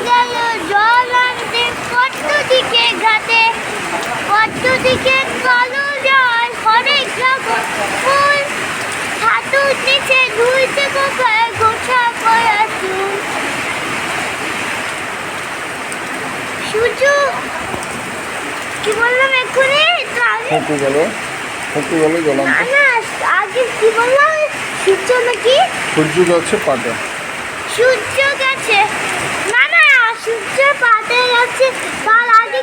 গেল জল আনতে কত দিকে ঘাটে, কত দিকে কালো জল হরেক রকম ফুল, হাঁটুর নিচে ধুইতে কোকায় গোছা করা চুল। সূর্য কি বললাম এক্ষুনি? ফুকু গেল জল আনতে। না আগে কি বললাম? সূর্য নাকি? সূর্য যাচ্ছে পাটে। সূর্য গেছে না সূর্য পাটে যাচ্ছে তার আগে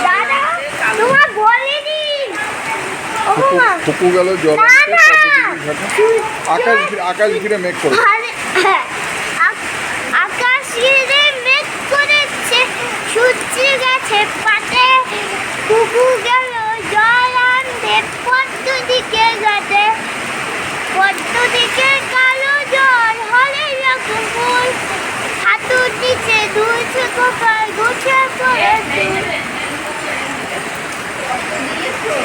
দাদা তোমার বলিনি। ফুকু গেল জল আনতে কত দিকে ঘাটে। আকাশ ঘিরে মেঘ করে। আকাশ ঘিরে মেঘ করেছে, সূর্য গেছে পাটে, ফুকু গেল জল আনতে কত দিকে ঘাটে, কত দিকে কালো জল হরেক রকম ফুল, হাঁটুর নিচে ধুইছে কোকায় গোছা করে চুল।